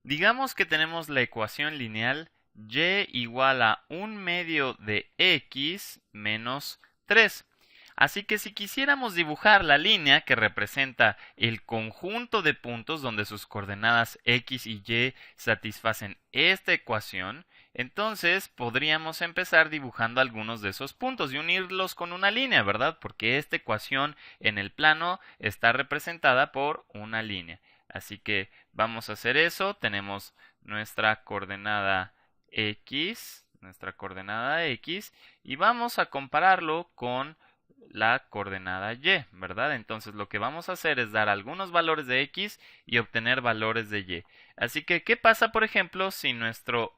Digamos que tenemos la ecuación lineal y igual a 1/2 de x menos 3. Así que si quisiéramos dibujar la línea que representa el conjunto de puntos donde sus coordenadas x y y satisfacen esta ecuación, entonces podríamos empezar dibujando algunos de esos puntos y unirlos con una línea, ¿verdad? Porque esta ecuación en el plano está representada por una línea. Así que vamos a hacer eso. Tenemos nuestra coordenada x, y vamos a compararlo con la coordenada y, ¿verdad? Entonces lo que vamos a hacer es dar algunos valores de x y obtener valores de y. Así que, ¿qué pasa, por ejemplo, si nuestro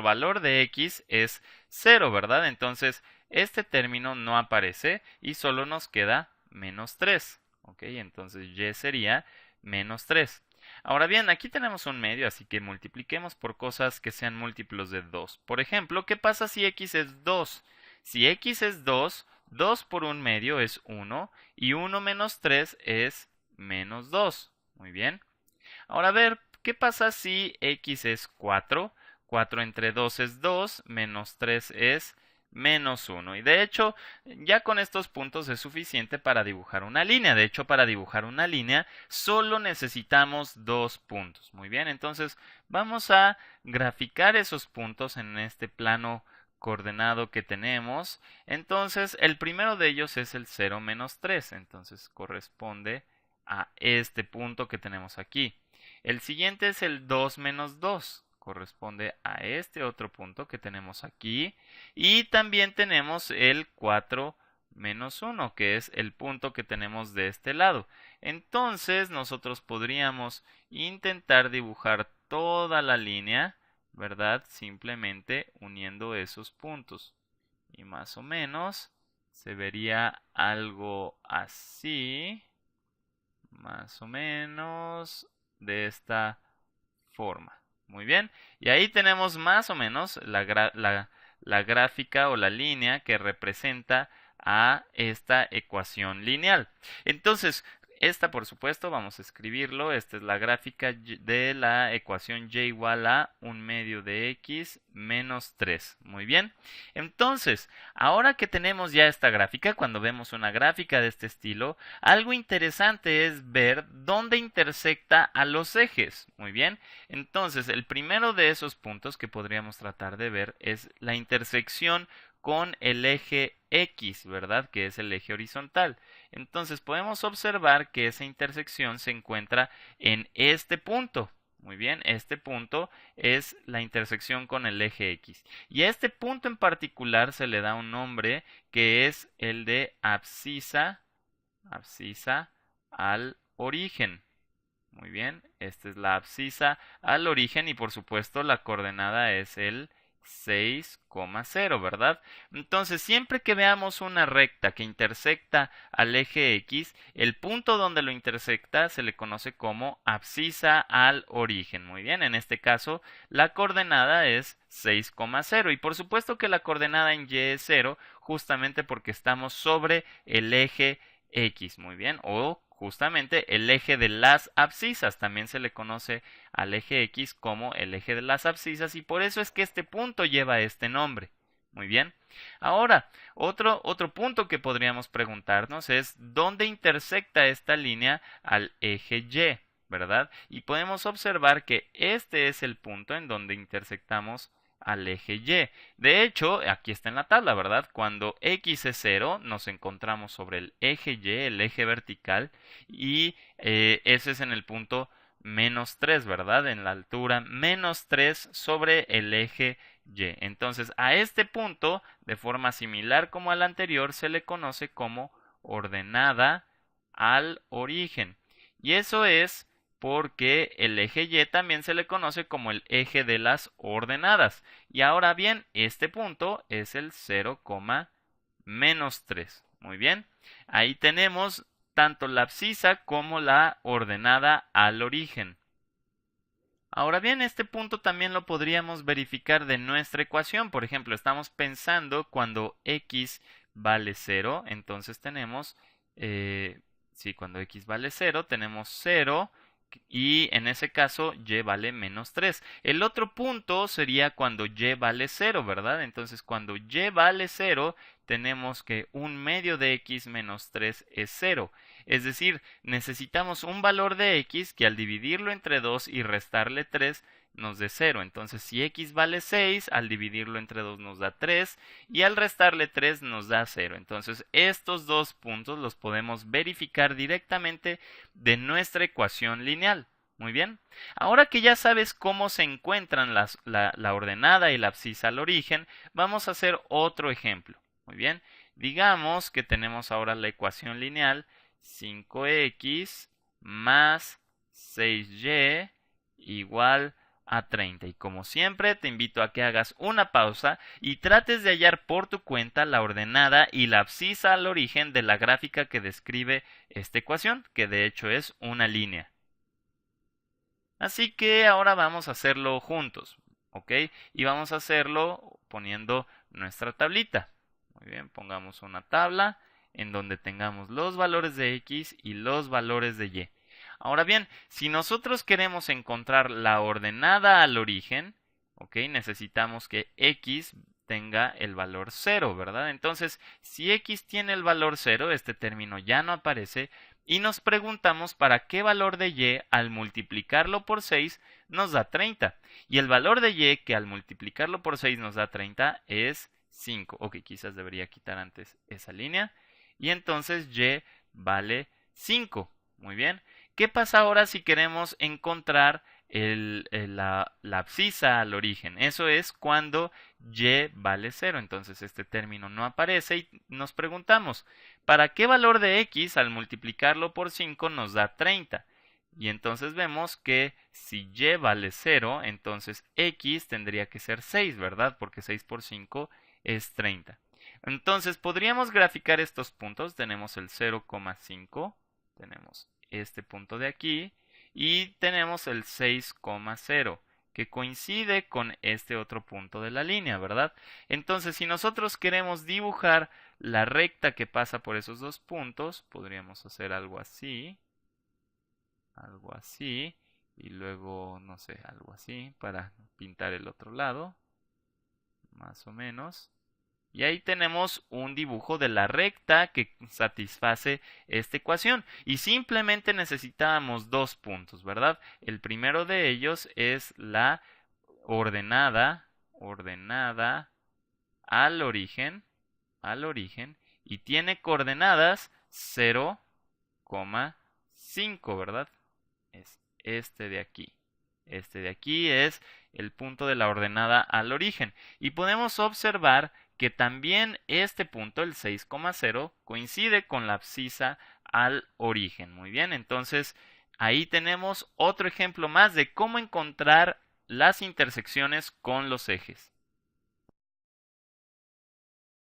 valor de x es 0, ¿verdad? Entonces, este término no aparece y solo nos queda menos 3. ¿Ok? Entonces, y sería menos 3. Ahora bien, aquí tenemos un medio, así que multipliquemos por cosas que sean múltiplos de 2. Por ejemplo, ¿qué pasa si x es 2? Si x es 2, 2 por un medio es 1 y 1 menos 3 es menos 2. Muy bien. Ahora a ver, ¿qué pasa si x es 4? 4 entre 2 es 2, menos 3 es menos 1. Y de hecho, ya con estos puntos es suficiente para dibujar una línea. De hecho, para dibujar una línea solo necesitamos dos puntos. Muy bien, entonces vamos a graficar esos puntos en este plano coordenado que tenemos. Entonces, el primero de ellos es el 0 menos 3. Entonces, corresponde a este punto que tenemos aquí. El siguiente es el 2 menos 2. Corresponde a este otro punto que tenemos aquí. Y también tenemos el 4 menos 1, que es el punto que tenemos de este lado. Entonces nosotros podríamos intentar dibujar toda la línea, ¿verdad? Simplemente uniendo esos puntos. Y más o menos se vería algo así, más o menos de esta forma. Muy bien. Y ahí tenemos más o menos la gráfica o la línea que representa a esta ecuación lineal. Entonces, esta, por supuesto, vamos a escribirlo. Esta es la gráfica de la ecuación y igual a 1/2 de x menos 3. Muy bien. Entonces, ahora que tenemos ya esta gráfica, cuando vemos una gráfica de este estilo, algo interesante es ver dónde intersecta a los ejes. Muy bien. Entonces, el primero de esos puntos que podríamos tratar de ver es la intersección con el eje X, ¿verdad? Que es el eje horizontal. Entonces, podemos observar que esa intersección se encuentra en este punto. Muy bien, este punto es la intersección con el eje X. Y a este punto en particular se le da un nombre que es el de abscisa al origen. Muy bien, esta es la abscisa al origen y por supuesto la coordenada es el 6,0, ¿verdad? Entonces, siempre que veamos una recta que intersecta al eje X, el punto donde lo intersecta se le conoce como abscisa al origen. Muy bien, en este caso la coordenada es 6,0 y por supuesto que la coordenada en Y es 0 justamente porque estamos sobre el eje X, muy bien, o justamente el eje de las abscisas, también se le conoce al eje X como el eje de las abscisas y por eso es que este punto lleva este nombre. Muy bien. Ahora, otro punto que podríamos preguntarnos es ¿dónde intersecta esta línea al eje Y? ¿Verdad? Y podemos observar que este es el punto en donde intersectamos al eje Y. De hecho, aquí está en la tabla, ¿verdad? Cuando x es 0, nos encontramos sobre el eje Y, el eje vertical, y ese es en el punto menos 3, ¿verdad? En la altura menos 3 sobre el eje Y. Entonces, a este punto, de forma similar como al anterior, se le conoce como ordenada al origen. Y eso es porque el eje Y también se le conoce como el eje de las ordenadas. Y ahora bien, este punto es el 0, menos 3. Muy bien. Ahí tenemos tanto la abscisa como la ordenada al origen. Ahora bien, este punto también lo podríamos verificar de nuestra ecuación. Por ejemplo, estamos pensando cuando x vale 0, entonces tenemos, sí, cuando x vale 0, tenemos 0 y en ese caso y vale menos 3. El otro punto sería cuando y vale 0, ¿verdad? Entonces cuando y vale 0 tenemos que 1/2 de x menos 3 es 0. Es decir, necesitamos un valor de x que al dividirlo entre 2 y restarle 3 nos dé 0. Entonces si x vale 6, al dividirlo entre 2 nos da 3 y al restarle 3 nos da 0. Entonces estos dos puntos los podemos verificar directamente de nuestra ecuación lineal. Muy bien. Ahora que ya sabes cómo se encuentran la ordenada y la abscisa al origen, vamos a hacer otro ejemplo. Muy bien. Digamos que tenemos ahora la ecuación lineal 5x más 6y igual a 30. Y como siempre, te invito a que hagas una pausa y trates de hallar por tu cuenta la ordenada y la abscisa al origen de la gráfica que describe esta ecuación, que de hecho es una línea. Así que ahora vamos a hacerlo juntos, ¿ok? Y vamos a hacerlo poniendo nuestra tablita. Muy bien, pongamos una tabla en donde tengamos los valores de x y los valores de y. Ahora bien, si nosotros queremos encontrar la ordenada al origen, ¿ok? Necesitamos que x tenga el valor 0, ¿verdad? Entonces, si x tiene el valor 0, este término ya no aparece y nos preguntamos para qué valor de y al multiplicarlo por 6 nos da 30. Y el valor de y que al multiplicarlo por 6 nos da 30 es 5. Ok, quizás debería quitar antes esa línea. Y entonces y vale 5. Muy bien. ¿Qué pasa ahora si queremos encontrar la abscisa al origen? Eso es cuando y vale 0. Entonces este término no aparece y nos preguntamos, ¿para qué valor de x al multiplicarlo por 5 nos da 30? Y entonces vemos que si y vale 0, entonces x tendría que ser 6, ¿verdad? Porque 6 por 5 es 30. Entonces podríamos graficar estos puntos. Tenemos el 0,5, tenemos este punto de aquí y tenemos el 6,0 que coincide con este otro punto de la línea, ¿verdad? Entonces, si nosotros queremos dibujar la recta que pasa por esos dos puntos, podríamos hacer algo así, y luego, no sé, algo así para pintar el otro lado, más o menos. Y ahí tenemos un dibujo de la recta que satisface esta ecuación. Y simplemente necesitábamos dos puntos, ¿verdad? El primero de ellos es la ordenada al origen, y tiene coordenadas 0,5, ¿verdad? Es este de aquí. Este de aquí es el punto de la ordenada al origen. Y podemos observar que también este punto, el 6,0, coincide con la abscisa al origen. Muy bien, entonces ahí tenemos otro ejemplo más de cómo encontrar las intersecciones con los ejes.